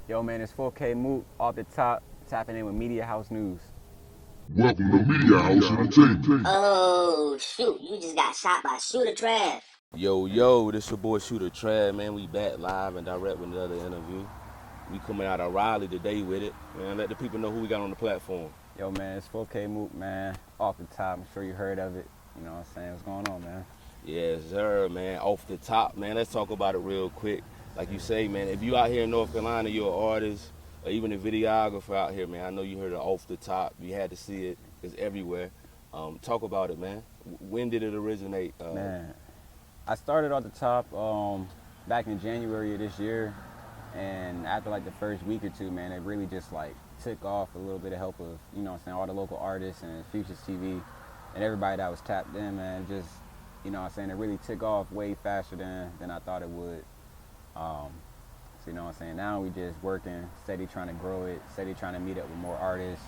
Yo, man, it's 4kMook off the top, tapping in with Media House News. Welcome to Media House Entertainment. Oh, shoot. You just got shot by Shooter Trav. Yo, this your boy Shooter Trad, man. We back live and direct with another interview. We coming out of Raleigh today with it, man. Let the people know who we got on the platform. Yo, man, it's 4kMook, man, off the top. I'm sure you heard of it. You know what I'm saying? What's going on, man? Yes, sir, man. Off the top, man. Let's talk about it real quick. Like you say, man, if you out here in North Carolina, you're an artist, or even a videographer out here, man. I know you heard it off the top. You had to see it. It's everywhere. Talk about it, man. When did it originate? Man, I started off the top back in January of this year, and after like the first week or two, man, it really just like took off a little bit of help of, you know what I'm saying, all the local artists and Futures TV and everybody that was tapped in, man. Just, you know what I'm saying, it really took off way faster than I thought it would. So, you know what I'm saying, now we just working, steady trying to grow it, steady trying to meet up with more artists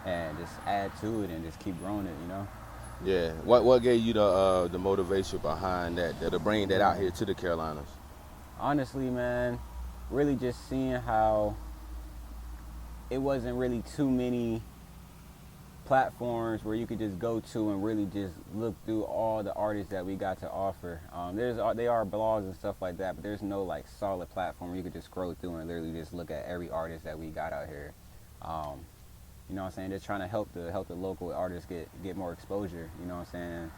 and just add to it and just keep growing it, you know? Yeah. What gave you the motivation behind that to bring that out here to the Carolinas? Honestly, man, really just seeing how it wasn't really too many platforms where you could just go to and really just look through all the artists that we got to offer. They are blogs and stuff like that, but there's no like solid platform where you could just scroll through and literally just look at every artist that we got out here. You know what I'm saying? Just trying to help the local artists get more exposure. You know what I'm saying?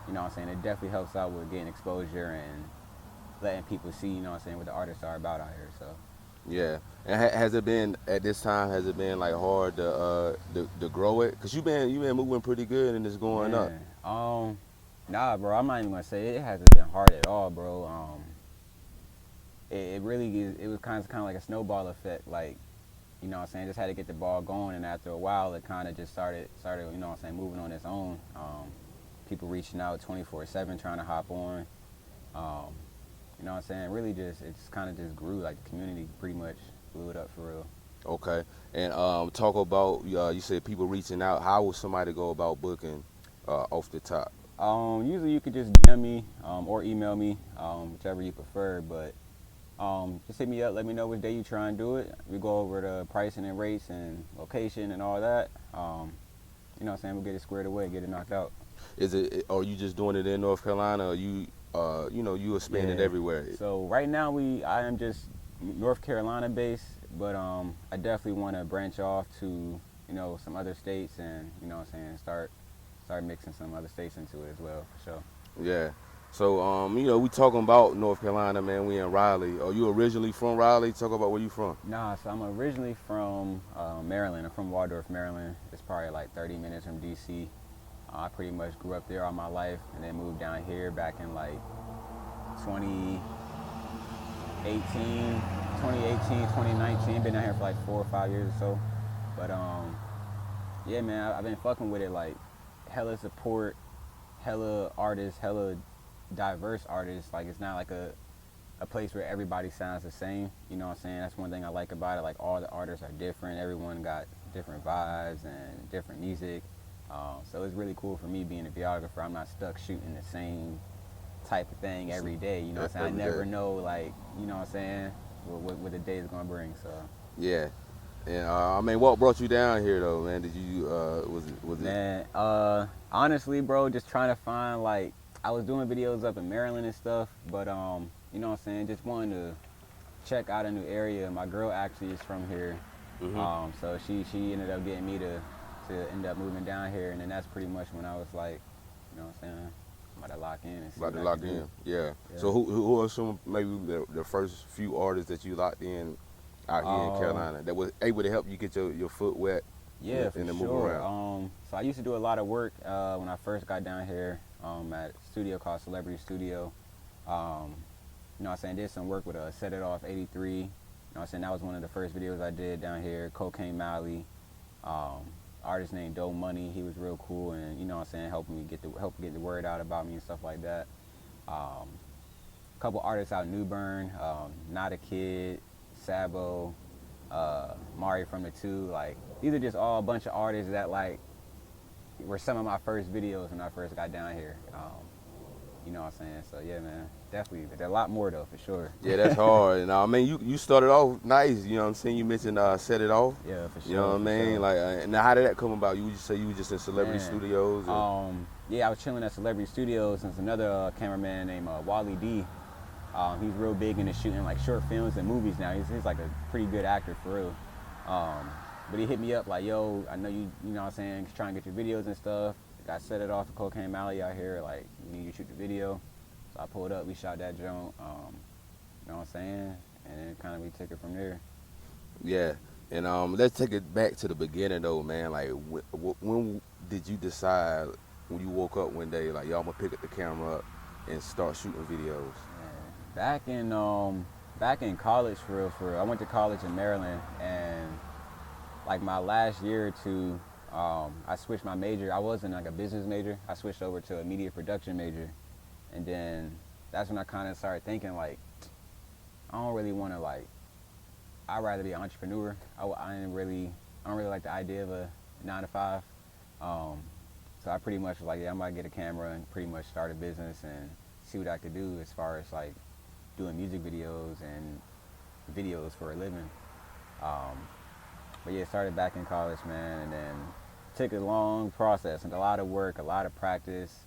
You know what I'm saying? It definitely helps out with getting exposure and letting people see, you know what I'm saying, what the artists are about out here. So Yeah, and has it been at this time? Has it been like hard to grow it? Cause you been moving pretty good and it's going up. man, nah, bro, I'm not even gonna say it hasn't been hard at all, bro. It really is. It was kind of like a snowball effect. Like, you know what I'm saying, just had to get the ball going, and after a while, it kind of just started, you know what I'm saying, moving on its own. People reaching out 24/7, trying to hop on. Um, you know what I'm saying? Really, it's kind of just grew. Like the community pretty much blew it up for real. Okay, and talk about you said people reaching out. How would somebody go about booking off the top? Usually you could just DM me or email me, whichever you prefer. But just hit me up. Let me know which day you try and do it. We go over the pricing and rates and location and all that. You know what I'm saying? We'll get it squared away, get it knocked out. Is it? Are you just doing it in North Carolina? Or you expanded Yeah. everywhere? So right now I am just North Carolina based, but I definitely want to branch off to, you know, some other states and, you know what I'm saying, start mixing some other states into it as well, for sure. Yeah. So we talking about North Carolina, man. We in Raleigh. Are you originally from Raleigh? Talk about where you from. Nah, so I'm originally from Maryland. I'm from Waldorf, Maryland. It's probably like 30 minutes from DC. I pretty much grew up there all my life and then moved down here back in like 2018, 2019. Been down here for like 4 or 5 years or so. But yeah, man, I've been fucking with it, like hella support, hella artists, hella diverse artists. Like it's not like a place where everybody sounds the same. You know what I'm saying? That's one thing I like about it. Like all the artists are different. Everyone got different vibes and different music. So it's really cool for me being a videographer. I'm not stuck shooting the same type of thing every day. You know what I'm saying? I never know, like, you know what I'm saying, what the day is gonna bring. So Yeah. And I mean, what brought you down here though, man? Did you was it? man, honestly, bro, just trying to find, like, I was doing videos up in Maryland and stuff, but you know what I'm saying, just wanting to check out a new area. My girl actually is from here. So she ended up getting me to end up moving down here, and then that's pretty much when I was like, you know what I'm saying, I'm about to lock in and see About to what I lock can in. do. Yeah. Yeah. So who are some maybe the first few artists that you locked in out here in Carolina that was able to help you get your foot wet? Yeah, for and to move sure. around? So I used to do a lot of work when I first got down here at a studio called Celebrity Studio. You know what I'm saying, did some work with Set It Off 83. You know what I'm saying, that was one of the first videos I did down here. Cocaine Mally, artist named Doe Money, he was real cool, and you know what I'm saying, helping me get the word out about me and stuff like that. A couple artists out in New Bern, Not a Kid, Sabo, Mari from the Two. Like, these are just all a bunch of artists that like were some of my first videos when I first got down here. You know what I'm saying? So yeah, man. definitely. There's a lot more though, for sure. Yeah, that's hard. And I mean, you started off nice. You know what I'm saying? You mentioned Set It Off. Yeah, for sure. You know what I mean? Sure. Like, now how did that come about? You would just say you were just in celebrity studios? Or? Yeah, I was chilling at Celebrity Studios, and another cameraman named Wally D. He's real big into shooting like short films and movies now. He's like a pretty good actor for real. But he hit me up like, yo, I know you know what I'm saying, trying to get your videos and stuff. I Set It Off to Cocaine Alley out here, like, you need to shoot the video. So I pulled up, we shot that joint, you know what I'm saying? And then kind of we took it from there. Yeah, and let's take it back to the beginning though, man. Like, when did you decide, when you woke up one day, like, yo, I'm gonna pick up the camera up and start shooting videos? Yeah. Back in college, for real, I went to college in Maryland, and like my last year or two, I switched my major. I wasn't like a business major. I switched over to a media production major, and then that's when I kind of started thinking like, I don't really want to like. I'd rather be an entrepreneur. I don't really like the idea of a 9-to-5. So I pretty much was like, yeah, I'm gonna get a camera and pretty much start a business and see what I could do as far as like doing music videos and videos for a living. But yeah, started back in college, man, and then took a long process and a lot of work, a lot of practice,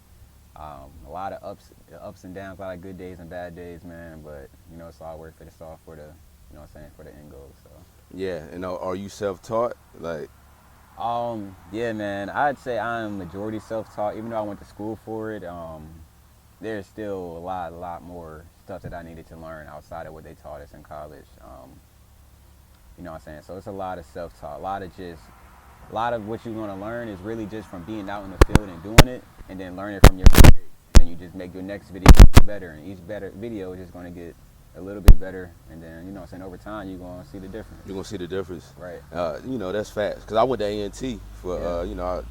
a lot of ups and downs, a lot of good days and bad days, man. But you know, it's all worth it. It's all for the, you know what I'm saying, for the end goal. So. Yeah, and are you self-taught? Like. Yeah, man. I'd say I'm majority self-taught. Even though I went to school for it, there's still a lot more stuff that I needed to learn outside of what they taught us in college. You know what I'm saying? So it's a lot of self-taught. A lot of what you're gonna learn is really just from being out in the field and doing it, and then learning from your mistakes. And you just make your next video better, and each better video is just gonna get a little bit better, and then, you know what I'm saying, over time you're gonna see the difference. You're gonna see the difference. Right. You know, that's facts. Cause I went to A&T for Yeah. you know, I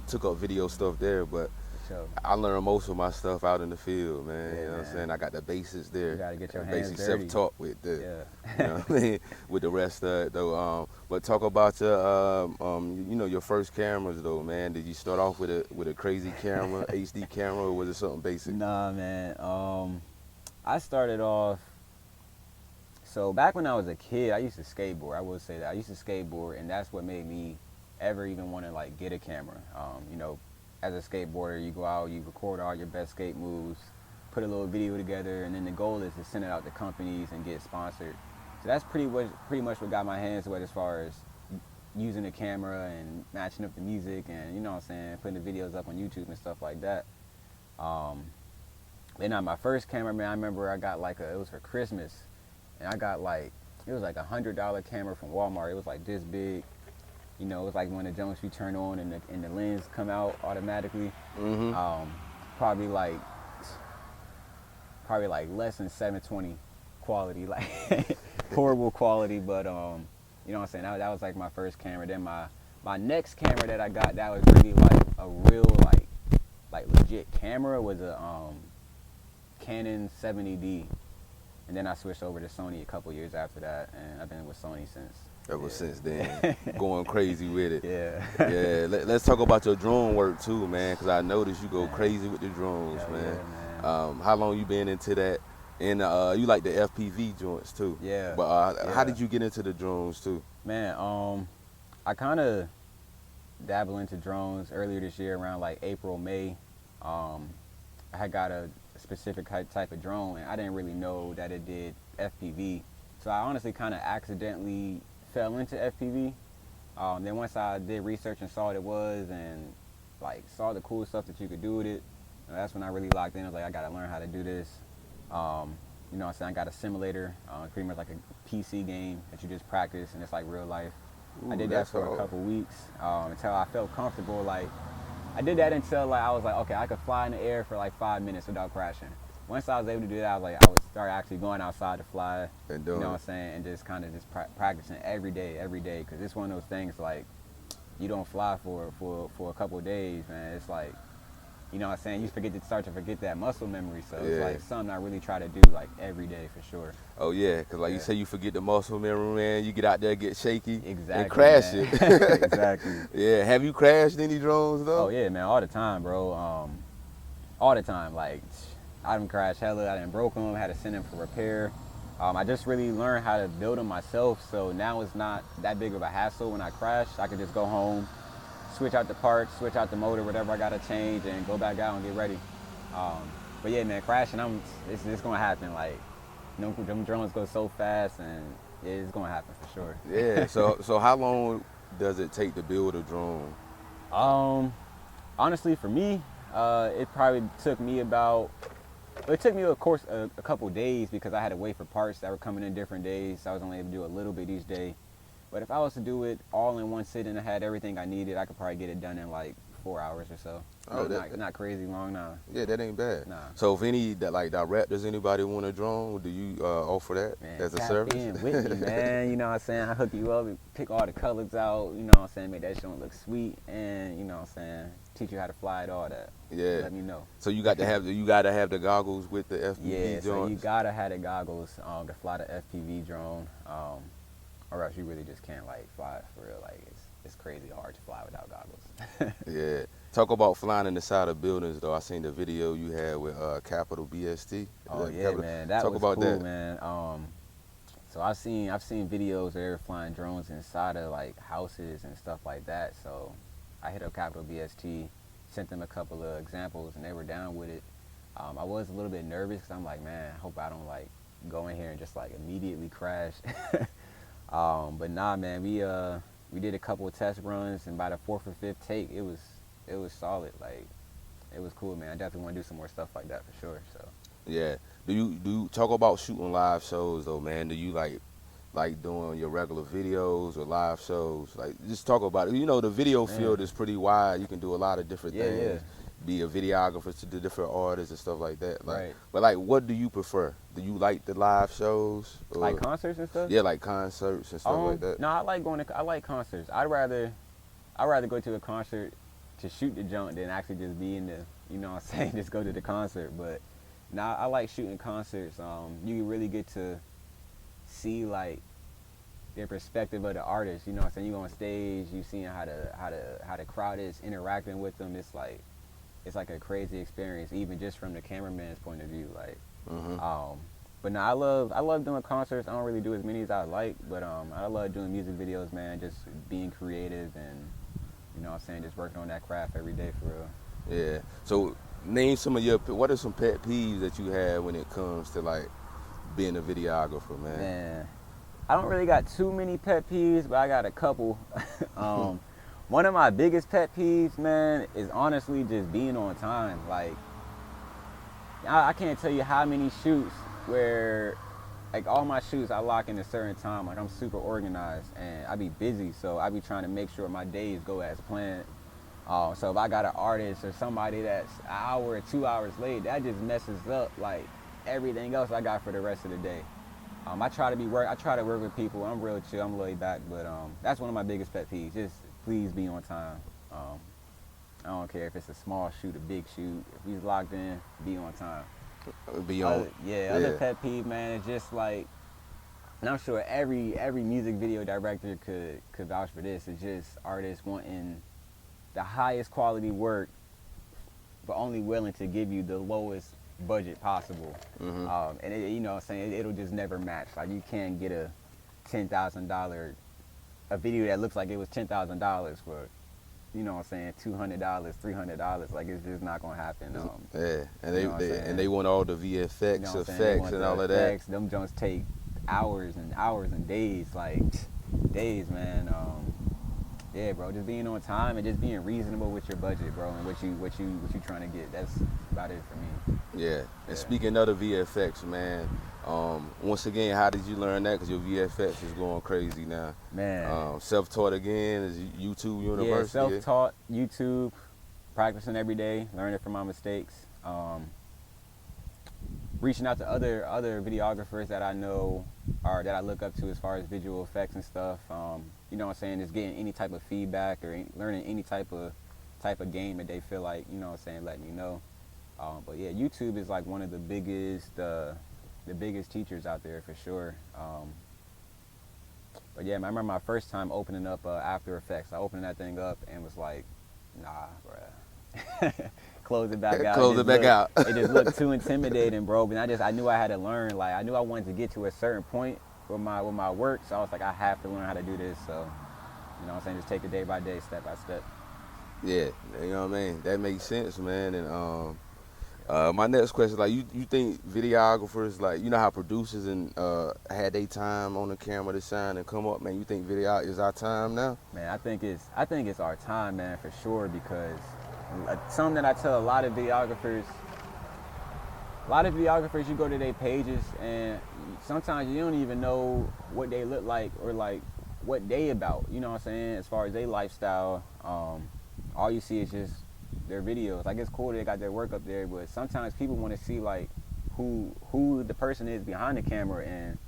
took up video stuff there, but So I learned most of my stuff out in the field, man. Yeah, you know what I'm man. saying? I got the basics there. You gotta get your hands basic dirty. self-taught with the, yeah. you know what I mean? With the rest of it though. But talk about your you know, your first cameras though, man. Did you start off with a crazy camera, HD camera, or was it something basic? Nah, man. I started off. So back when I was a kid, I used to skateboard. I will say that I used to skateboard, and that's what made me ever even want to like get a camera. You know, as a skateboarder, you go out, you record all your best skate moves, put a little video together, and then the goal is to send it out to companies and get sponsored. So that's pretty much what got my hands wet as far as using the camera and matching up the music, and you know what I'm saying, putting the videos up on YouTube and stuff like that. Then on my first camera, man, I remember I got like it was for Christmas. And I got like, it was like $100 camera from Walmart. It was like this big, you know, it was like when the junks you turn on and the lens come out automatically. Mm-hmm. Probably like less than 720 quality, like horrible quality. But you know what I'm saying, that was like my first camera. Then my next camera that I got that was really like a real like legit camera was a Canon 70D. And then I switched over to Sony a couple years after that, and I've been with Sony since. Ever since then, going crazy with it. Yeah. Yeah. Let's talk about your drone work too, man, because I noticed you go crazy with the drones, Hell man. Yeah, man. How long you been into that? And you like the FPV joints too. Yeah. But how did you get into the drones too? Man, I kind of dabbled into drones earlier this year around like April, May. I had got a specific type of drone, and I didn't really know that it did FPV. So I honestly kind of accidentally fell into FPV. Then once I did research and saw what it was and like saw the cool stuff that you could do with it, that's when I really locked in. I was like, I gotta learn how to do this. You know what I'm saying? I got a simulator, pretty much like a PC game that you just practice, and it's like real life. Ooh, I did that for a couple weeks until I felt comfortable. Like I did that until like I was like, okay, I could fly in the air for like 5 minutes without crashing. Once I was able to do that, I was like, I would start actually going outside to fly, And you doing know what it. I'm saying, and just kind of just practicing every day, because it's one of those things like you don't fly for a couple of days, man. It's like, you know what I'm saying, you start to forget that muscle memory. So it's Yeah. like something I really try to do like every day for sure. Oh yeah, because like you say, you forget the muscle memory, man. You get out there, get shaky, Exactly. and crash Man. it. Exactly. Yeah. Have you crashed any drones though? Oh yeah, man, all the time, bro. All the time. Like I done crashed hella. I done broke them. Had to send them for repair. I just really learned how to build them myself. So now it's not that big of a hassle when I crash. I can just go home, switch out the parts, switch out the motor, whatever I gotta change, and go back out and get ready. But yeah, man, crashing, it's gonna happen. Like, them drones go so fast, and it's gonna happen for sure. Yeah. So how long does it take to build a drone? Honestly, for me, it probably took me about. It took me, of course, a couple days because I had to wait for parts that were coming in different days. So I was only able to do a little bit each day. But if I was to do it all in one sitting and I had everything I needed, I could probably get it done in like 4 hours or so. Oh, not crazy long, nah. Yeah, that ain't bad. Nah. So if any directors, anybody want a drone, do you offer that Man, as a tap service? in with me, man. You know what I'm saying? I hook you up and pick all the colors out. You know what I'm saying? Make that shit look sweet, and you know what I'm saying? Teach you how to fly it, all that. Yeah. Let me know. So you gotta have the goggles with the FPV Yeah, joints. so you gotta have the goggles to fly the FPV drone, or else you really just can't like fly it for real. Like it's crazy hard to fly without goggles. Yeah. Talk about flying in the side of buildings though. I seen the video you had with Capital BST. Oh yeah, man, that Talk was about cool, that. man. So I've seen videos where they're flying drones inside of like houses and stuff like that. So I hit up Capital BST, sent them a couple of examples, and they were down with it. I was a little bit nervous because I'm like, man, I hope I don't like go in here and just like immediately crash. But nah, man, we did a couple of test runs, and by the 4th or 5th take, it was solid. Like, it was cool, man. I definitely want to do some more stuff like that for sure. So Yeah. Do you talk about shooting live shows though, man? Do you like doing your regular videos or live shows? Like, just talk about it. You know, the video field is pretty wide. You can do a lot of different things. Yeah. Be a videographer to the different artists and stuff like that. Like, Right. But like, what do you prefer? Do you like the live shows? Or, like concerts and stuff. yeah, like concerts and stuff like that. No, I like concerts. I'd rather go to a concert to shoot the junk than actually just be in the, you know what I'm saying, just go to the concert. But now I like shooting concerts. You really get to see like their perspective of the artist. You know what I'm saying? You go on stage, you seeing how the crowd is interacting with them. It's like a crazy experience, even just from the cameraman's point of view. Like, but no, I love doing concerts. I don't really do as many as I like, but I love doing music videos, man. Just being creative and, you know what I'm saying, just working on that craft every day for real. Yeah. So name what are some pet peeves that you have when it comes to like being a videographer, man? Man, I don't really got too many pet peeves, but I got a couple. One of my biggest pet peeves, man, is honestly just being on time. Like, I can't tell you how many shoots where, like, all my shoots I lock in a certain time. Like, I'm super organized and I be busy, so I be trying to make sure my days go as planned. So if I got an artist or somebody that's an hour or 2 hours late, that just messes up like everything else I got for the rest of the day. I try to work with people. I'm real chill. I'm laid back, but that's one of my biggest pet peeves. Just please be on time. I don't care if it's a small shoot, a big shoot. If he's locked in, be on time. Be on. Other pet peeve, man, is just like, and I'm sure every music video director could vouch for this. It's just artists wanting the highest quality work, but only willing to give you the lowest budget possible. And you know what I'm saying, it'll just never match. Like, you can't get a $10,000 a video that looks like it was $10,000 for, you know what I'm saying, $200, $300. Like, it's just not gonna happen. Yeah, and you know they want all the VFX you know effects and all of that. Them joints take hours and hours and days, like days, man. Yeah, bro, just being on time and just being reasonable with your budget, bro, and what you trying to get. That's about it for me. Yeah. And speaking of the VFX, man, once again, how did you learn that? Because your VFX is going crazy now. Man. Self-taught again? Is YouTube University? Yeah, self-taught, YouTube, practicing every day, learning from my mistakes. Reaching out to other videographers that I know or that I look up to as far as visual effects and stuff. You know what I'm saying, just getting any type of feedback or learning any type of game that they feel like, you know what I'm saying, letting me know. But yeah, YouTube is like one of the biggest teachers out there for sure. But yeah, I remember my first time opening up After Effects. I opened that thing up and was like, nah, bruh. close it back out. Close it back out. It just looked too intimidating, bro. But I knew I had to learn. Like I knew I wanted to get to a certain point with my work. So I was like, I have to learn how to do this. So, you know what I'm saying? Just take it day by day, step by step. Yeah, you know what I mean? That makes sense, man. And my next question, like, you think videographers, like, you know how producers and had their time on the camera to shine and come up, man? You think video is our time now? Man, I think it's our time, man, for sure. Because something that I tell a lot of videographers, you go to their pages and sometimes you don't even know what they look like or like what they about. You know what I'm saying? As far as their lifestyle, all you see is just their videos. Like, it's cool that they got their work up there, but sometimes people want to see like who the person is behind the camera, and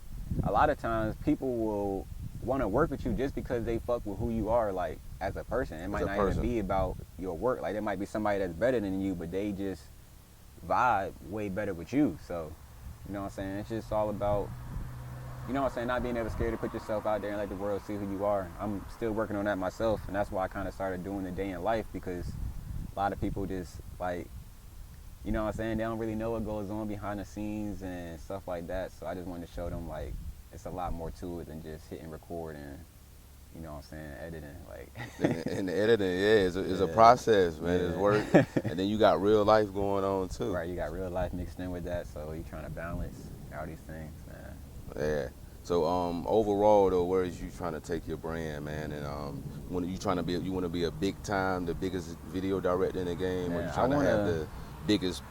a lot of times people will want to work with you just because they fuck with who you are, like as a person. It might not even be about your work. Like, there might be somebody that's better than you, but they just vibe way better with you. So, you know what I'm saying? It's just all about, you know what I'm saying, not being ever scared to put yourself out there and let the world see who you are. I'm still working on that myself, and that's why I kind of started doing the day in life, because a lot of people just, like, you know what I'm saying, they don't really know what goes on behind the scenes and stuff like that. So I just wanted to show them, like, it's a lot more to it than just hitting record and, you know what I'm saying, editing. Like, and the editing, yeah, is a process, man. It's work. And then you got real life going on too. Right, you got real life mixed in with that, so you're trying to balance all these things, man. Yeah. So overall though, where is you trying to take your brand, man? And when you want to be a big time, the biggest video director in the game, or you trying to have the biggest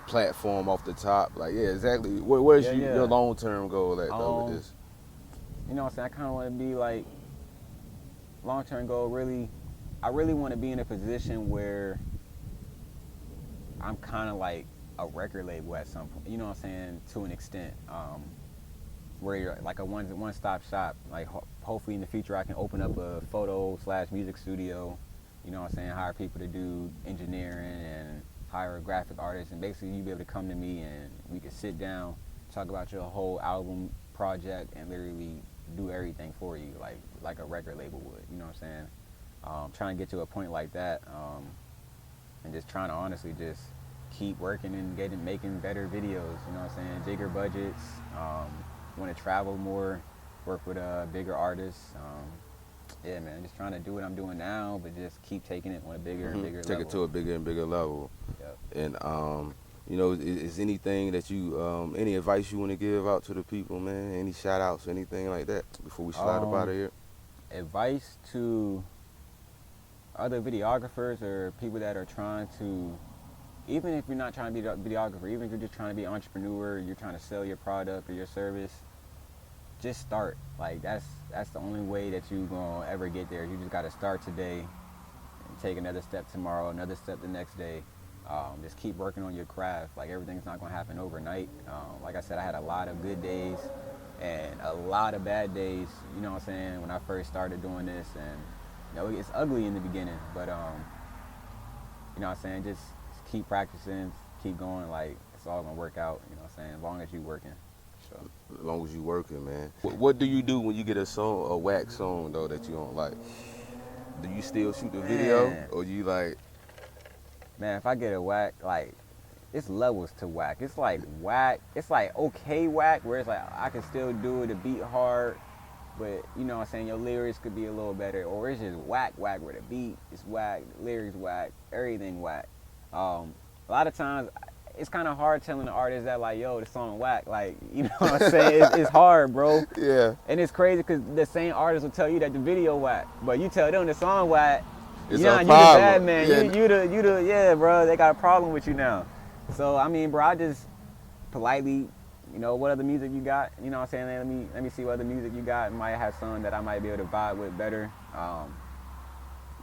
platform off the top? Like, yeah, exactly. Where's your long term goal at though with this? You know what I'm saying? I kind of want to be like, long term goal, really, I really want to be in a position where I'm kind of like a record label at some point. You know what I'm saying? To an extent. Where you're like a one-stop shop. Like, hopefully in the future I can open up a photo/music studio, you know what I'm saying, hire people to do engineering and hire a graphic artist, and basically you be able to come to me and we can sit down, talk about your whole album project, and literally do everything for you, like a record label would, you know what I'm saying? Trying to get to a point like that, and just trying to honestly just keep working and making better videos, you know what I'm saying, bigger budgets, want to travel more, work with bigger artists. Yeah, man, just trying to do what I'm doing now, but just keep taking it on a bigger and bigger level. Take it to a bigger and bigger level. Yep. And you know, is anything that you, any advice you want to give out to the people, man? Any shout outs, anything like that before we slide up out of here? Advice to other videographers or people that are trying to, even if you're not trying to be a videographer, even if you're just trying to be an entrepreneur, you're trying to sell your product or your service, just start. Like, that's the only way that you're gonna ever get there. You just gotta start today and take another step tomorrow, another step the next day. Just keep working on your craft. Like, everything's not gonna happen overnight. Like I said, I had a lot of good days and a lot of bad days, you know what I'm saying, when I first started doing this. And, you know, it's ugly in the beginning, but you know what I'm saying, just keep practicing, keep going. Like, it's all gonna work out, you know what I'm saying, as long as you're working. So. As long as you're working, man. What do you do when you get a whack song though that you don't like? Do you still shoot the video, or you like? Man, if I get a whack, like, it's levels to whack. It's like whack. It's like okay whack, where it's like I can still do it, the beat hard, but you know what I'm saying, your lyrics could be a little better. Or it's just whack where the beat is whack, the lyrics whack, everything whack. A lot of times it's kind of hard telling the artist that, like, yo, the song whack. Like, you know what I'm saying? It's hard, bro. Yeah. And it's crazy because the same artist will tell you that the video whack, but you tell them the song whack. It's you know, you the problem. bad man. Yeah. You the yeah, bro. They got a problem with you now. So I mean, bro, I just politely, you know, what other music you got? You know what I'm saying? Let me see what other music you got. Might have some that I might be able to vibe with better.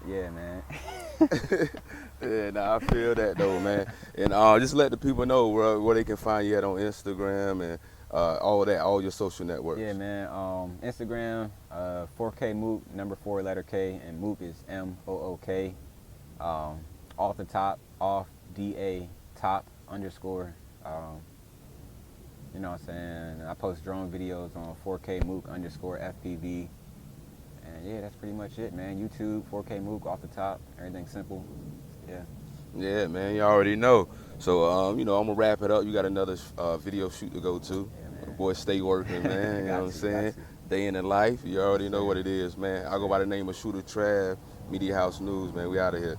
Yeah, man. Yeah, nah, I feel that though, man. And just let the people know where they can find you at on Instagram and all that, all your social networks. Yeah, man. Instagram, 4kMook, number 4 letter K, and Mook is MOOK. Off the top, off DA top underscore. You know what I'm saying? I post drone videos on 4kMook underscore FPV. And yeah, that's pretty much it, man. YouTube, 4kMook, off the top, everything simple. Yeah. Yeah, man, you already know. So, you know, I'm gonna wrap it up. You got another video shoot to go to. The boy stay working, man. You know what I'm saying? Day in the life. You already know what it is, man. I go by the name of Shooter Trav, Media House News, man. We out of here.